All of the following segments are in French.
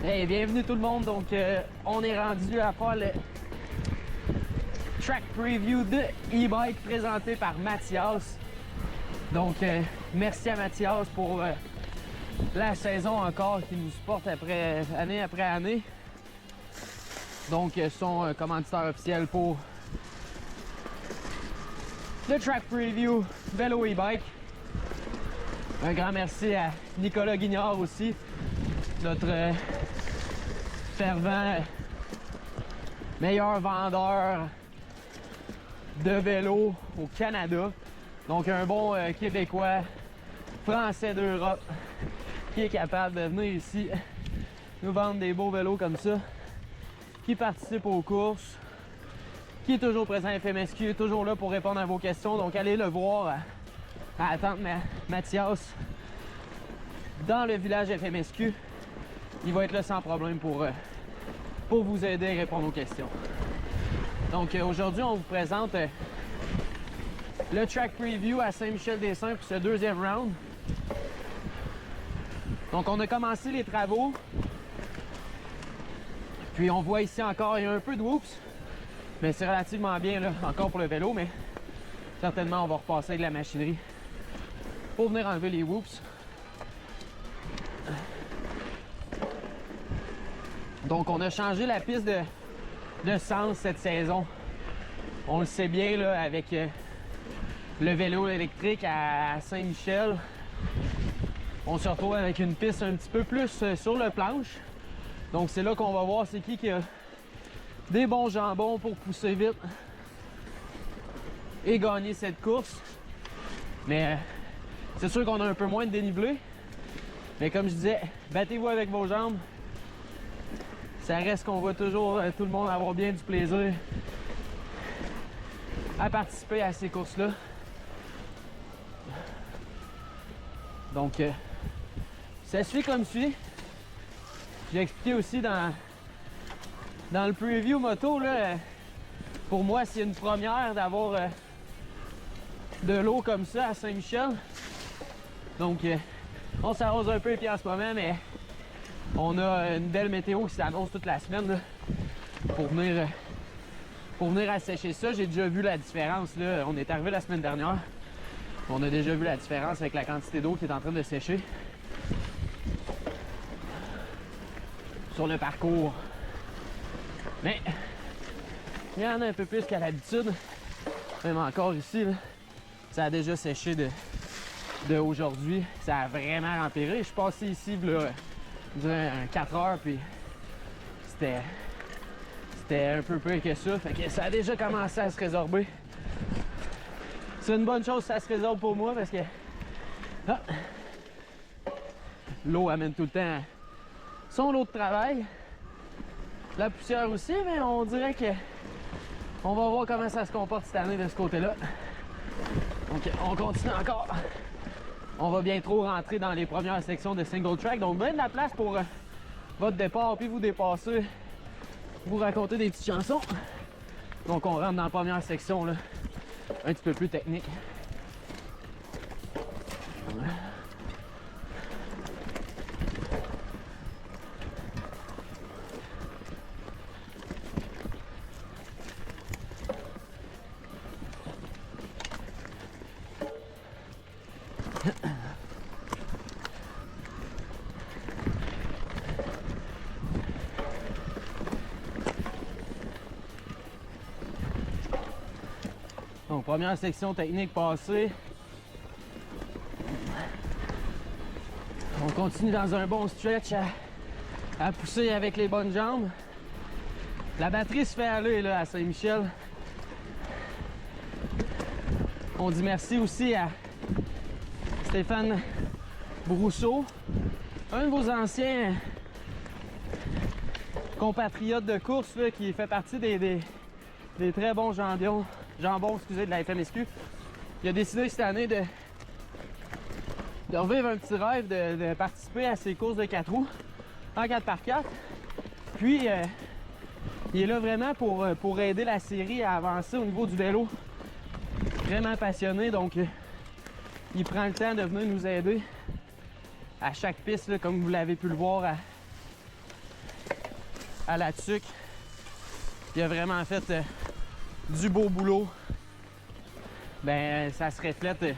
Hey, bienvenue tout le monde. Donc, on est rendu à faire le track preview de e-bike présenté par Mathias. Donc, merci à Mathias pour la saison encore qui nous supporte année après année. Donc, son commanditaire officiel pour le track preview vélo e-bike. Un grand merci à Nicolas Guignard aussi, notre fervent meilleur vendeur de vélo au Canada. Donc un bon Québécois, Français d'Europe, qui est capable de venir ici nous vendre des beaux vélos comme ça, qui participe aux courses, qui est toujours présent à FMSQ, toujours là pour répondre à vos questions. Donc allez le voir à attendre Mathias dans le village FMSQ. Il va être là sans problème pour vous aider à répondre aux questions. Donc aujourd'hui, on vous présente le track preview à Saint-Michel-des-Saints pour ce deuxième round. Donc on a commencé les travaux. Puis on voit ici encore, il y a un peu de whoops, mais c'est relativement bien là, encore pour le vélo, mais certainement on va repasser avec la machinerie pour venir enlever les whoops. Donc on a changé la piste de sens cette saison. On le sait bien là, avec le vélo électrique à Saint-Michel. On se retrouve avec une piste un petit peu plus sur le planche. Donc c'est là qu'on va voir c'est qui a des bons jambons pour pousser vite et gagner cette course. Mais c'est sûr qu'on a un peu moins de dénivelé. Mais comme je disais, battez-vous avec vos jambes. Ça reste qu'on va toujours tout le monde avoir bien du plaisir à participer à ces courses-là. Donc, ça se fait comme suit. J'ai expliqué aussi dans le preview moto, là, pour moi, c'est une première d'avoir de l'eau comme ça à Saint-Michel. Donc, on s'arrose un peu les pieds en ce moment, mais on a une belle météo qui s'annonce toute la semaine là, pour venir assécher ça. J'ai déjà vu la différence. Là. On est arrivé la semaine dernière. On a déjà vu la différence avec la quantité d'eau qui est en train de sécher sur le parcours. Mais il y en a un peu plus qu'à l'habitude. Même encore ici, là, ça a déjà séché de aujourd'hui. Ça a vraiment empiré. Je suis passé ici là, 4 heures, puis c'était un peu pire que ça. Fait que ça a déjà commencé à se résorber. C'est une bonne chose, ça se résorbe pour moi parce que l'eau amène tout le temps son lot de travail. La poussière aussi, mais on dirait que on va voir comment ça se comporte cette année de ce côté-là. Donc on continue encore. On va bientôt rentrer dans les premières sections de single track. Donc bien de la place pour votre départ, puis vous dépasser, vous raconter des petites chansons. Donc on rentre dans la première section là, un petit peu plus technique. Donc, première section technique passée. On continue dans un bon stretch à pousser avec les bonnes jambes. La batterie se fait aller là, à Saint-Michel. On dit merci aussi à Stéphane Brousseau, un de vos anciens compatriotes de course là, qui fait partie des très bons jambons de la FMSQ. Il a décidé cette année de revivre un petit rêve de participer à ces courses de 4 roues en 4x4. Puis il est là vraiment pour aider la série à avancer au niveau du vélo. Vraiment passionné, donc il prend le temps de venir nous aider à chaque piste, là, comme vous l'avez pu le voir à la tuque. Il a vraiment fait du beau boulot. Ben, ça se reflète,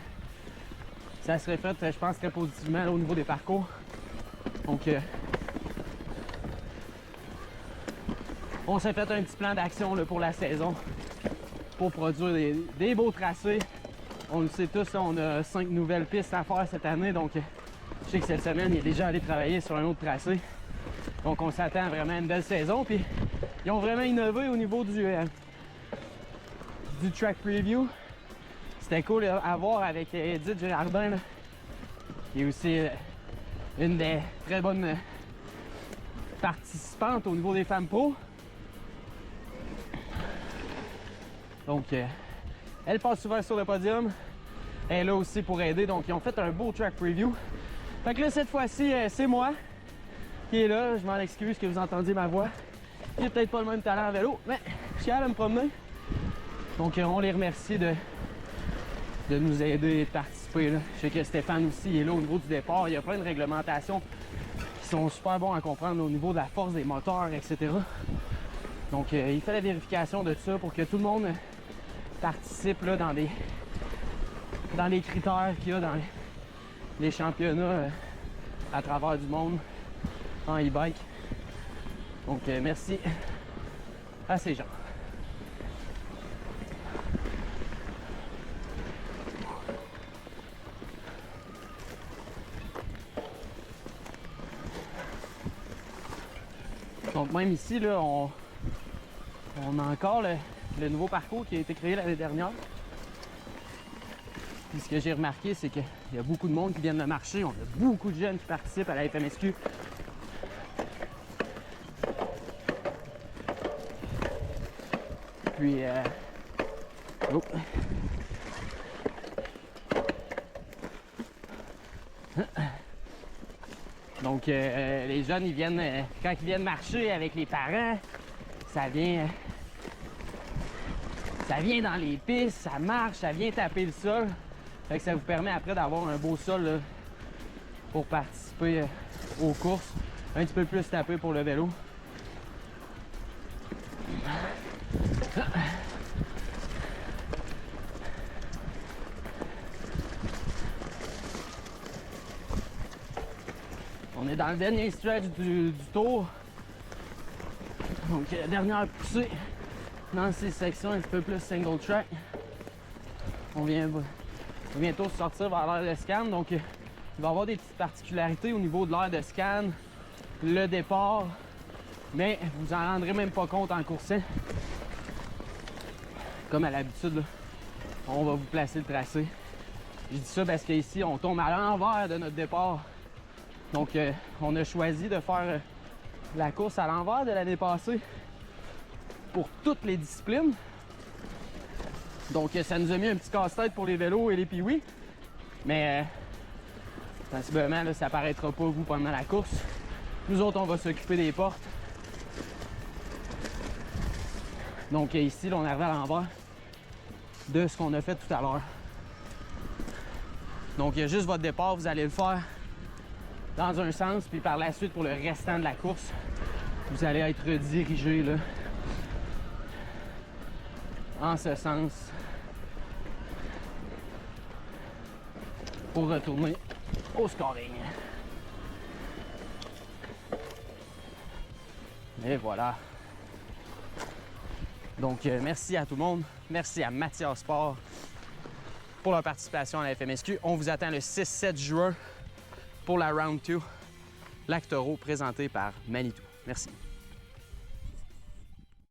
je pense, très positivement là, au niveau des parcours. Donc, on s'est fait un petit plan d'action pour la saison pour produire des beaux tracés. On le sait tous, on a 5 nouvelles pistes à faire cette année. Donc, je sais que cette semaine, il est déjà allé travailler sur un autre tracé. Donc, on s'attend vraiment à une belle saison. Puis, ils ont vraiment innové au niveau du track preview. C'était cool à voir avec Edith Girardin, là, qui est aussi une des très bonnes participantes au niveau des femmes pro. Donc, elle passe souvent sur le podium. Elle est là aussi pour aider. Donc, ils ont fait un beau track preview. Fait que là, cette fois-ci, c'est moi qui est là. Je m'en excuse que vous entendiez ma voix. J'ai peut-être pas le même talent en vélo, mais je suis capable de me promener. Donc, on les remercie de nous aider et de participer. Là. Je sais que Stéphane aussi est là au niveau du départ. Il y a plein de réglementations qui sont super bons à comprendre au niveau de la force des moteurs, etc. Donc, il fait la vérification de ça pour que tout le monde participe là, dans les critères qu'il y a dans les championnats à travers du monde en e-bike. Donc, merci à ces gens. Donc même ici, là, on a encore le nouveau parcours qui a été créé l'année dernière. Puis ce que j'ai remarqué, c'est qu'il y a beaucoup de monde qui viennent de marcher. On a beaucoup de jeunes qui participent à la FMSQ. Puis, oh. Donc, les jeunes, ils viennent, quand ils viennent marcher avec les parents, ça vient dans les pistes, ça marche, ça vient taper le sol. Fait que ça vous permet après d'avoir un beau sol là, pour participer aux courses. Un petit peu plus tapé pour le vélo. On est dans le dernier stretch du tour. Donc, dernière poussée dans ces sections un petit peu plus single track. On vient bientôt sortir vers l'aire de scan. Donc, il va y avoir des petites particularités au niveau de l'aire de scan, le départ, mais vous en rendrez même pas compte en coursant. Comme à l'habitude, on va vous placer le tracé. Je dis ça parce qu'ici, on tombe à l'envers de notre départ. Donc, on a choisi de faire la course à l'envers de l'année passée pour toutes les disciplines. Donc, ça nous a mis un petit casse-tête pour les vélos et les piouis. Mais, sensiblement, là, ça apparaîtra pas, vous, pendant la course. Nous autres, on va s'occuper des portes. Donc, ici, là, on arrive à l'envers de ce qu'on a fait tout à l'heure. Donc, il y a juste votre départ, vous allez le faire dans un sens, puis par la suite, pour le restant de la course, vous allez être redirigé là, en ce sens pour retourner au scoring. Et voilà. Donc, merci à tout le monde. Merci à Mathias Sport pour leur participation à la FMSQ. On vous attend le 6-7 juin pour la Round 2, Lac Taureau, présenté par Manitou. Merci.